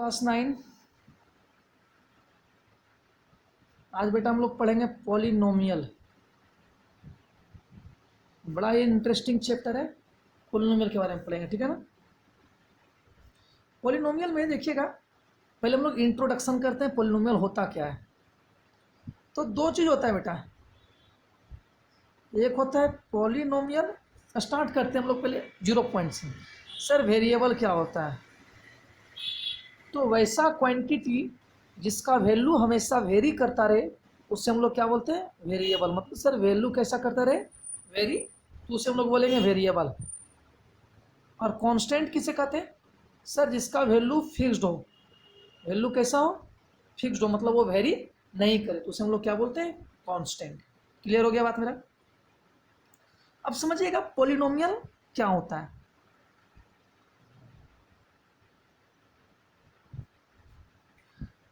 Class 9। आज बेटा हम लोग पढ़ेंगे पॉलिनोमियल। बड़ा ही इंटरेस्टिंग चैप्टर है, पॉलिनोमियल के बारे में पढ़ेंगे, ठीक है ना। पॉलिनोमियल में देखिएगा, पहले हम लोग इंट्रोडक्शन करते हैं पॉलिनोमियल होता क्या है। तो दो चीज़ होता है बेटा, एक होता है पॉलिनोमियल। स्टार्ट करते हैं हम लोग पहले 0 पॉइंट से। सर वेरिएबल क्या होता है? तो वैसा क्वांटिटी जिसका वैल्यू हमेशा वेरी करता रहे उससे हम लोग क्या बोलते हैं? वेरिएबल। मतलब सर वैल्यू कैसा करता रहे? वेरी, तो उसे हम लोग बोलेंगे वेरिएबल। और कांस्टेंट किसे कहते हैं? सर जिसका वैल्यू फिक्स्ड हो। वैल्यू कैसा हो? फिक्स्ड हो, मतलब वो वेरी नहीं करे, तो उसे हम लोग क्या बोलते हैं? कांस्टेंट। क्लियर हो गया बात मेरा? अब समझिएगा पॉलिनोमियल क्या होता है।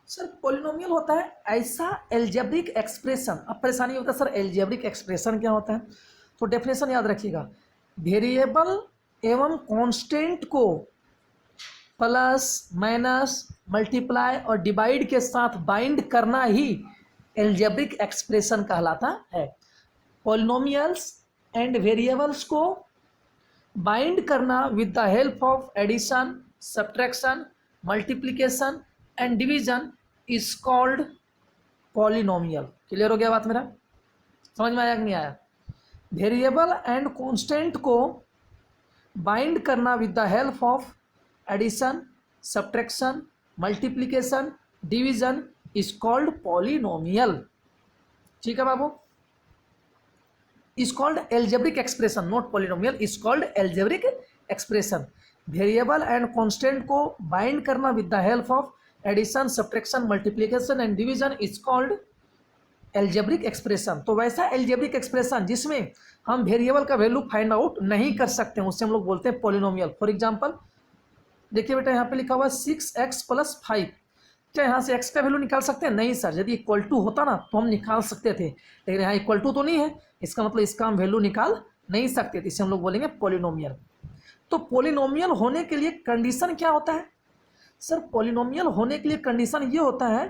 सर पॉलिनोमियल होता है ऐसा एल्जेब्रिक एक्सप्रेशन। अब परेशानी होता है सर एल्जेब्रिक एक्सप्रेशन क्या होता है, तो डेफिनेशन याद रखिएगा, वेरिएबल एवं कांस्टेंट को प्लस माइनस मल्टीप्लाई और डिवाइड के साथ बाइंड करना ही एल्जेब्रिक एक्सप्रेशन कहलाता है। पॉलिनोमियल्स एंड वेरिएबल्स को बाइंड करना with the help of addition, subtraction, multiplication and division is called polynomial. Clear हो गया बात मेरा? समझ में आया कि नहीं आया? वेरिएबल एंड कांस्टेंट को बाइंड करना with the help of addition, subtraction, multiplication, division is called polynomial. ठीक है बाबू? is called algebraic expression, not polynomial, is called algebraic expression। Variable and constant को बाइंड करना with the help of addition, subtraction, multiplication and division is called algebraic expression. तो वैसा algebraic expression जिसमें हम variable का वैल्यू फाइंड आउट नहीं कर सकते हैं उससे हम लोग बोलते हैं पॉलिनोमियल। फॉर एग्जांपल देखिए बेटा, यहाँ पे लिखा हुआ 6x + 5। क्या यहाँ से x का वैल्यू निकाल सकते हैं? नहीं सर, यदि इक्वल टू होता ना तो हम निकाल सकते थे, लेकिन यहाँ इक्वल टू तो नहीं है, इसका मतलब इसका हम वैल्यू निकाल नहीं सकते थे, इसे हम लोग बोलेंगे पॉलिनोमियल। तो पॉलिनोमियल होने के लिए कंडीशन क्या होता है? सर पॉलिनोमियल होने के लिए कंडीशन ये होता है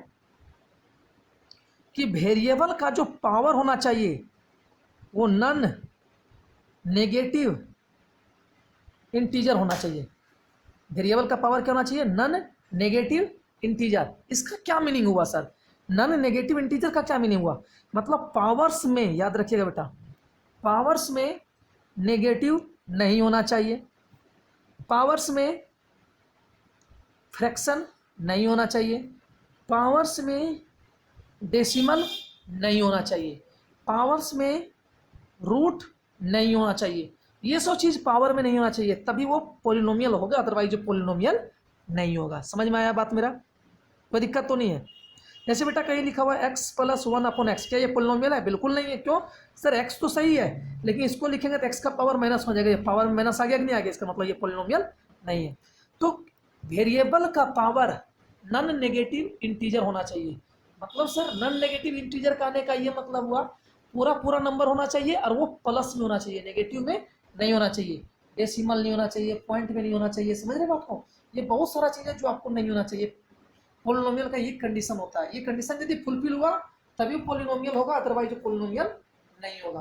कि वेरिएबल का जो पावर होना चाहिए वो नॉन नेगेटिव इंटीजर होना चाहिए। वेरिएबल का पावर क्या होना चाहिए? Non negative integer. इसका क्या मीनिंग हुआ सर? नॉन नेगेटिव इंटीजर का क्या मीनिंग हुआ? मतलब पावर्स में, याद रखिएगा बेटा, पावर्स में नेगेटिव नहीं होना चाहिए, पावर्स में फ्रैक्शन नहीं होना चाहिए, पावर्स में डेसिमल नहीं होना चाहिए, पावर्स में रूट नहीं होना चाहिए। ये सब चीज़ पावर में नहीं होना चाहिए, तभी वो पॉलिनोमियल होगा, अदरवाइज वो पॉलिनोमियल नहीं होगा। समझ में आया बात मेरा? कोई दिक्कत तो नहीं है? जैसे बेटा कहीं लिखा हुआ है x + 1/x, क्या ये पॉलिनोमियल है? बिल्कुल नहीं है। क्यों सर? x तो सही है, लेकिन इसको लिखेंगे तो x का पावर माइनस हो जाएगा, ये पावर माइनस आ गया कि नहीं आ गया, इसका मतलब ये पॉलिनोमियल नहीं है। तो वेरिएबल का पावर नॉन नेगेटिव इंटीजर होना चाहिए। मतलब सर नॉन नेगेटिव इंटीजर का आने का ये मतलब हुआ पूरा पूरा नंबर होना चाहिए और वो प्लस में होना चाहिए, नेगेटिव में नहीं होना चाहिए, डेसिमल नहीं होना चाहिए, पॉइंट में नहीं होना चाहिए। समझ रहे बात को? ये बहुत सारा चीज़ें जो आपको नहीं होना चाहिए। पॉलिनोमियल का ये कंडीशन होता है, ये कंडीशन यदि फुलफिल हुआ तभी पॉलिनोमियल होगा, अदरवाइज पॉलिनोमियल नहीं होगा।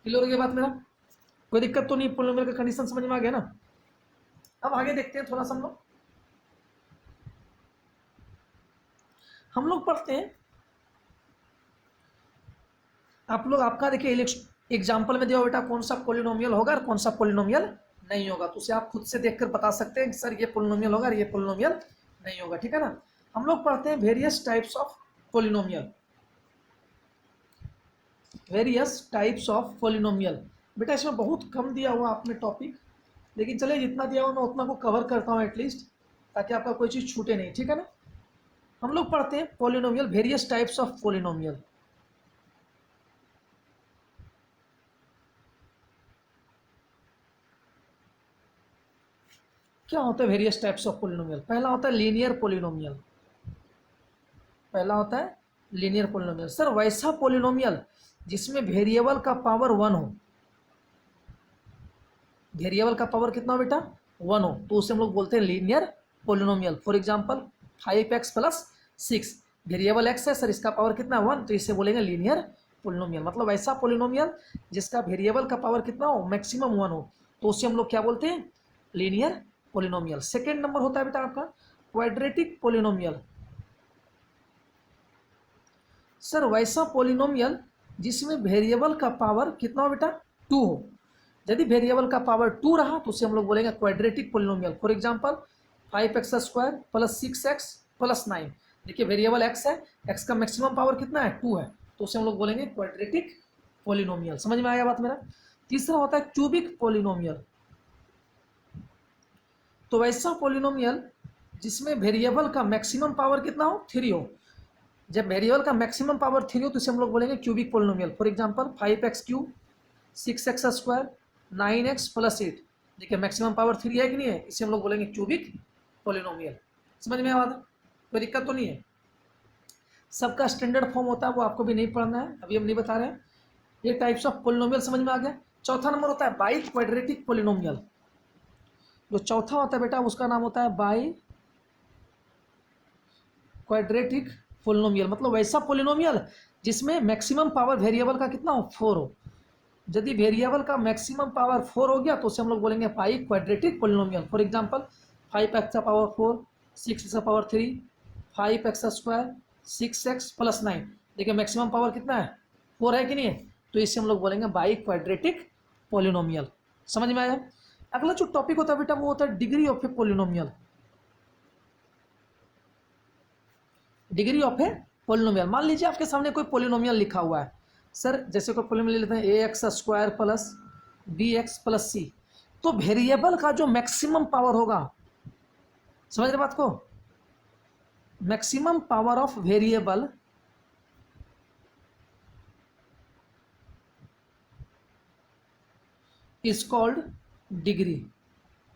क्लियर हो गया बात मेरा? कोई दिक्कत तो नहीं? पॉलिनोमियल का कंडीशन समझ में आ गया ना? अब आगे देखते हैं थोड़ा सा। हम लोग पढ़ते हैं, आप लोग आपका देखिए एग्जाम्पल में दिया बेटा कौन सा पॉलिनोमियल होगा और कौन सा पॉलिनोमियल नहीं होगा, तो उसे आप खुद से देखकर बता सकते हैं कि सर ये पॉलिनोमियल होगा और ये पॉलिनोमियल नहीं होगा। ठीक है ना? हम लोग पढ़ते हैं various types of polynomial. Various types of polynomial. बेटा इसमें बहुत कम दिया हुआ आपने टॉपिक, लेकिन चलिए जितना दिया हुआ मैं उतना को कवर करता हूँ एटलीस्ट, ताकि आपका कोई चीज़ छूटे नहीं। ठीक है ना? हम लोग पढ़ते हैं polynomial, various types of polynomial. क्या होता है वेरियस टाइप्स ऑफ पॉलिनोमियल? पहला होता है लीनियर पॉलिनोमियल। पहला होता है लीनियर पॉलिनोमियल। सर वैसा पॉलिनोमियल जिसमें वेरिएबल का पावर 1 हो। वेरिएबल का पावर कितना हो बेटा? 1 हो, तो उसे हम लोग बोलते हैं linear polynomial. For example 5x plus 6, variable x है सर, इसका पावर कितना 1, तो इसे बोलेंगे लीनियर पोलिनोमियल। मतलब ऐसा पोलिनोमियल जिसका वेरिएबल का पावर कितना हो, मैक्सिमम 1 हो, तो उसे हम लोग क्या बोलते हैं, लीनियर पोलिनोमियल। सेकेंड नंबर होता है बेटा आपका क्वाड्रेटिक पोलिनोमियल। सर वैसा पोलिनोमियल जिसमें वेरिएबल का पावर कितना हो बेटा, 2 हो। यदि वेरिएबल का पावर 2 रहा तो उसे हम लोग बोलेंगे quadratic polynomial. For example 5x² plus 6x plus 9, देखिए वेरिएबल x है, x का मैक्सिमम पावर कितना है, 2 है, तो उसे हम लोग बोलेंगे क्वाड्रेटिक पोलिनोमियल। समझ में आया बात मेरा। तीसरा होता है क्यूबिक पोलिनोमियल। तो वैसा पोलिनोमियल जिसमें वेरिएबल का मैक्सिमम पावर कितना हो, 3 हो। जब वेरिएबल का मैक्सिमम पावर 3 हो तो इसे हम लोग बोलेंगे cubic polynomial. For example 5x³ 6x², 9x plus 8, देखिए मैक्सिमम पावर 3 है कि नहीं है, इसे हम लोग बोलेंगे क्यूबिक पोलिनोमियल। समझ में आया, कोई दिक्कत तो नहीं है। सबका स्टैंडर्ड फॉर्म होता है, वो आपको भी नहीं पढ़ना है, अभी हम नहीं बता रहे हैं। ये टाइप्स ऑफ पोलिनोमियल समझ में आ गया। चौथा नंबर होता है बाई क्वाड्रेटिक पोलिनोमियल। जो चौथा होता है बेटा उसका नाम होता है बाई क्वाड्रेटिक पोलिनोमियल। मतलब वैसा पोलिनोमियल जिसमें मैक्सिमम पावर वेरिएबल का कितना हो, 4 हो। यदि वेरिएबल का मैक्सिमम पावर 4 हो गया तो उसे हम लोग बोलेंगे by quadratic polynomial. For example 5x का पावर 4, 6x का पावर 3, 5x², 6x प्लस 9, देखिए मैक्सिमम पावर कितना है, 4 है कि नहीं है, तो इसे हम लोग बोलेंगे बाई क्वाड्रेटिक पोलिनोमियल। समझ में आया। अगला जो टॉपिक होता है बेटा वो होता है degree of A polynomial. Degree of A polynomial, मान लीजिए आपके सामने कोई पोलिनोमियल लिखा हुआ है सर, जैसे कोई पोलिनोमियल लेते हैं ax² plus bx plus c, तो वेरिएबल का जो मैक्सिमम पावर होगा, समझ रहे बात को, maximum power of variable is called degree.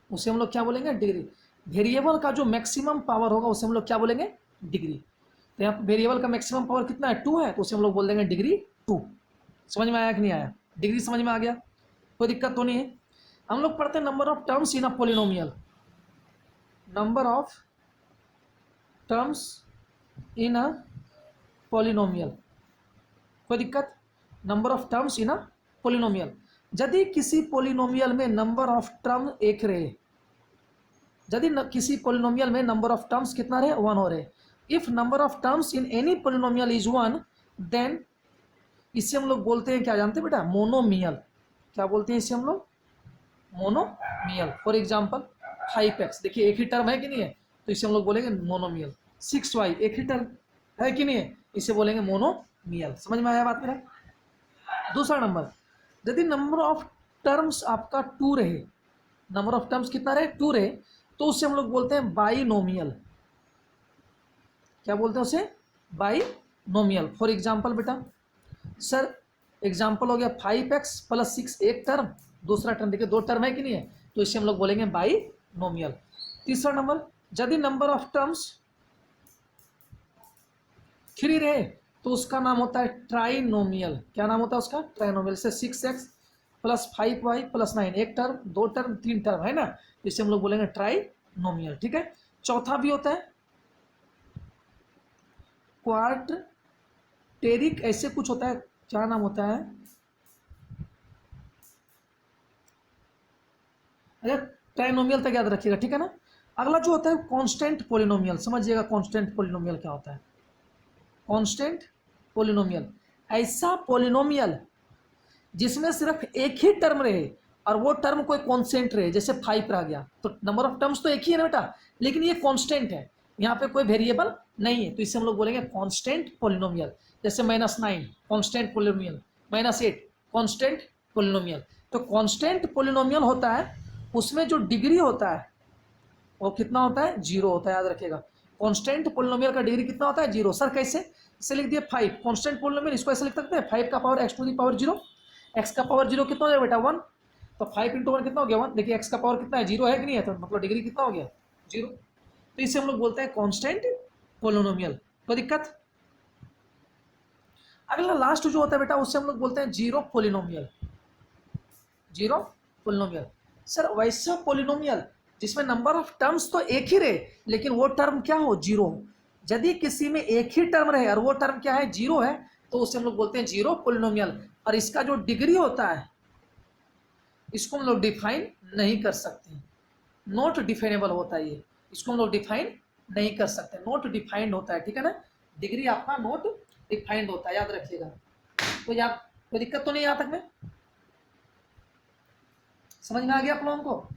उसे हम लोग क्या बोलेंगे, डिग्री। वेरिएबल का जो मैक्सिमम पावर होगा उसे हम लोग क्या बोलेंगे, डिग्री। तो यहाँ वेरिएबल का मैक्सिमम पावर कितना है, 2 है, तो उसे हम लोग बोल देंगे डिग्री 2। समझ में आया कि नहीं आया, डिग्री समझ में आ गया, कोई दिक्कत तो नहीं है। हम लोग पढ़ते हैं number of terms in a polynomial. Number of terms in a polynomial, कोई दिक्कत। Number of terms in a polynomial, यदि किसी पोलिनोमियल में नंबर ऑफ टर्म एक रहे, यदि किसी पोलिनोमियल में नंबर ऑफ टर्म्स कितना रहे, 1 हो रहे। If number of terms in any polynomial is 1, then इसे हम लोग बोलते हैं क्या, जानते हैं बेटा, मोनोमियल। क्या बोलते हैं इसे हम लोग, मोनोमियल। फॉर एग्जांपल 5x, देखिए एक ही टर्म है कि नहीं है, तो इसे हम लोग बोलेंगे मोनोमियल। 6y एक ही टर्म है कि नहीं है, इसे बोलेंगे मोनोमियल। समझ में आया बात मेरा। दूसरा नंबर, यदि नंबर ऑफ टर्म्स आपका 2 रहे, नंबर ऑफ टर्म्स कितना रहे, 2 रहे, तो उससे हम लोग बोलते हैं बाइनोमियल। क्या बोलते हैं उसे, बाइनोमियल। फॉर एग्जांपल बेटा सर, एग्जांपल हो गया 5x प्लस 6 एक टर्म, दूसरा टर्म, देखिए 2 टर्म है कि नहीं है, तो इसे हम लोग बोलेंगे बाइनोमियल। तीसरा नंबर, यदि नंबर ऑफ टर्म्स 3 रहे तो उसका नाम होता है ट्राइनोमियल। क्या नाम होता है उसका, ट्राइनोमियल। से 6x प्लस 5y प्लस 9, एक टर्म, 2 टर्म, 3 टर्म है ना, इसे हम लोग बोलेंगे ट्राइनोमियल। ठीक है। चौथा भी होता है क्वाड्रेटिक, ऐसे कुछ होता है, क्या नाम होता है, अरे ट्राइनोमियल तक याद रखिएगा, ठीक है ना। अगला जो होता है कांस्टेंट पोलिनोमियल, समझिएगा कांस्टेंट पोलिनोमियल क्या होता है। कांस्टेंट पोलिनोमियल, ऐसा पोलिनोमियल जिसमें सिर्फ एक ही टर्म रहे और वो टर्म कोई कांस्टेंट रहे, जैसे 5 रह गया, तो नंबर ऑफ टर्म्स तो एक ही है ना बेटा, लेकिन ये कांस्टेंट है, यहाँ पे कोई वेरिएबल नहीं है, तो इसे हम लोग बोलेंगे कांस्टेंट पोलिनोमियल। जैसे -9 कांस्टेंट पोलिनोमियल, -8 कांस्टेंट पोलिनोमियल। तो कांस्टेंट पोलिनोमियल होता है, उसमें जो डिग्री होता है वो कितना होता है, 0 होता है, याद रखिएगा। कांस्टेंट पोलिनोमियल का डिग्री कितना होता है, 0। सर कैसे, इसे लिख दिए 5 कांस्टेंट पोलिनोमियल, इसको ऐसे लिख सकते हैं 5 का पावर x⁻0, x का पावर 0 कितना हो जाएगा बेटा, 1, तो 5 × 1 कितना हो गया, 1। देखिए x का पावर कितना है, 0 है कि नहीं है, तो मतलब डिग्री कितना हो गया, 0। तो इसे हम लोग बोलते हैं कांस्टेंट पोलिनोमियल। कोई दिक्कत। अगला लास्ट जो होता है बेटा उससे हम लोग बोलते हैं zero polynomial. Zero polynomial, sir वैसा पोलिनोमियल जिसमें नंबर ऑफ टर्म्स तो एक ही रहे लेकिन वो टर्म क्या हो, जीरो हो। यदि किसी में एक ही टर्म रहे और वो टर्म क्या है, जीरो है, तो उसे हम लोग बोलते हैं जीरो पोलिनोमियल। और इसका जो डिग्री होता है इसको हम लोग डिफाइन नहीं कर सकते, नॉट डिफाइनेबल होता है ये, इसको हम लोग डिफाइन नहीं कर सकते, नॉट डिफाइंड होता है, ठीक है ना। डिग्री आपका नॉट डिफाइंड होता है, याद रखिएगा। तो यहाँ कोई दिक्कत तो नहीं यहाँ तक में, समझ में आ गया आप लोगों को।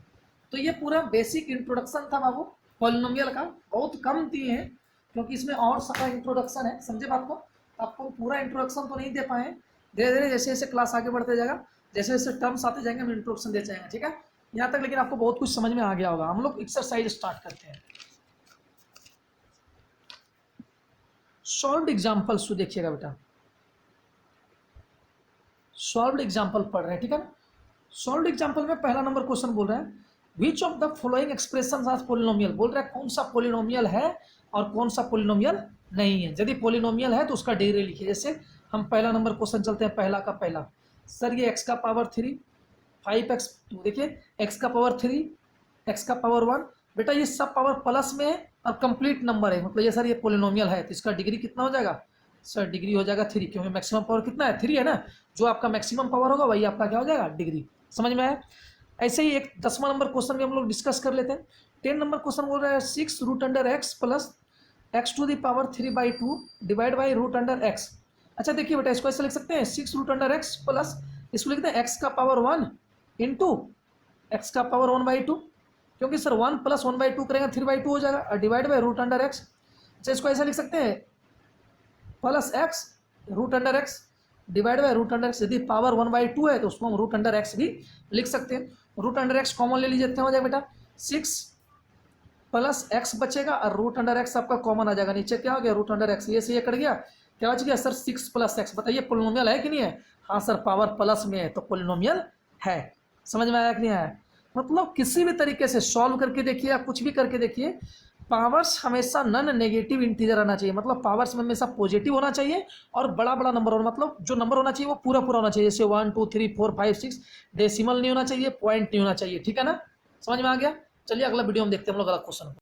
तो ये पूरा बेसिक इंट्रोडक्शन था बाबू पॉलिनोमियल का, बहुत कम दिए हैं क्योंकि इसमें और सारा इंट्रोडक्शन है, समझे बात को। आपको पूरा इंट्रोडक्शन तो नहीं दे पाए, धीरे धीरे जैसे जैसे क्लास आगे बढ़ते जाएगा, जैसे जैसे टर्म्स आते जाएंगे हम इंट्रोडक्शन दे जाएंगे, ठीक है। यहाँ तक लेकिन आपको बहुत कुछ समझ में आ गया होगा। हम लोग एक्सरसाइज स्टार्ट करते हैं। सॉल्व्ड एग्जाम्पल्स तो देखिएगा बेटा, सॉल्व्ड एग्जाम्पल पढ़ रहे हैं, ठीक है ना। सॉल्व्ड एग्जाम्पल में पहला नंबर क्वेश्चन बोल रहा है which of the following expression are polynomial, बोल रहा है कौन सा पोलिनोमियल है और कौन सा पोलिनोमियल नहीं है। यदि पोलिनोमियल है तो उसका डिग्री लिखिए। जैसे हम पहला नंबर क्वेश्चन चलते हैं, पहला का पहला, सर ये x का पावर 3 5x, देखिए x का पावर 3 x का पावर 1, बेटा ये सब पावर प्लस में है और कंप्लीट नंबर है, मतलब ये सर ये पोलिनोमियल है, तो इसका डिग्री कितना हो जाएगा, सर डिग्री हो जाएगा 3, क्योंकि मैक्सिमम पावर कितना है, 3 है ना। जो आपका मैक्सिमम पावर होगा वही आपका क्या हो जाएगा, डिग्री। समझ में आया। ऐसे ही एक 10वां नंबर क्वेश्चन भी हम लोग डिस्कस कर लेते हैं। 10 नंबर क्वेश्चन बोल रहा है 6 root under x plus x to the power 3/2 divide by root under x. अच्छा देखिए बेटा, इसको ऐसे लिख सकते हैं 6 रूट अंडर एक्स प्लस, इसको लिखते हैं एक्स का पावर 1 इंटू एक्स का पावर 1/2, क्योंकि सर 1 प्लस 1/2 करेंगे 3/2 हो जाएगा, और divide by root under x. अच्छा इसको ऐसे लिख सकते हैं plus x root under x divide by root under x. यदि पावर 1/2 है तो उसको हम रूट अंडर एक्स भी लिख सकते हैं। रूट अंडर एक्स कॉमन ले लीजिए, हो जाएगा बेटा 6 प्लस एक्स बचेगा और रूट अंडर एक्स आपका कॉमन आ जाएगा, नीचे क्या हो गया रूट अंडर एक्स, ये से ये कट गया, क्या बच गया सर 6 प्लस एक्स। बताइए पोलिनोमियल है कि नहीं है, हाँ सर पावर प्लस में है तो पोलिनोमियल है। समझ में आया कि नहीं आया। मतलब किसी भी तरीके से सॉल्व करके देखिए या कुछ भी करके देखिए, पावर्स हमेशा नॉन नेगेटिव इंटीजर आना चाहिए, मतलब पावर्स में हमेशा पॉजिटिव होना चाहिए और बड़ा बड़ा नंबर होना, मतलब जो नंबर होना चाहिए वो पूरा पूरा होना चाहिए, जैसे 1 2 3 4 5 6, डेसिमल नहीं होना चाहिए, पॉइंट नहीं होना चाहिए, ठीक है ना। समझ में आ गया। चलिए अगला वीडियो में देखते हैं हम लोग अगला क्वेश्चन।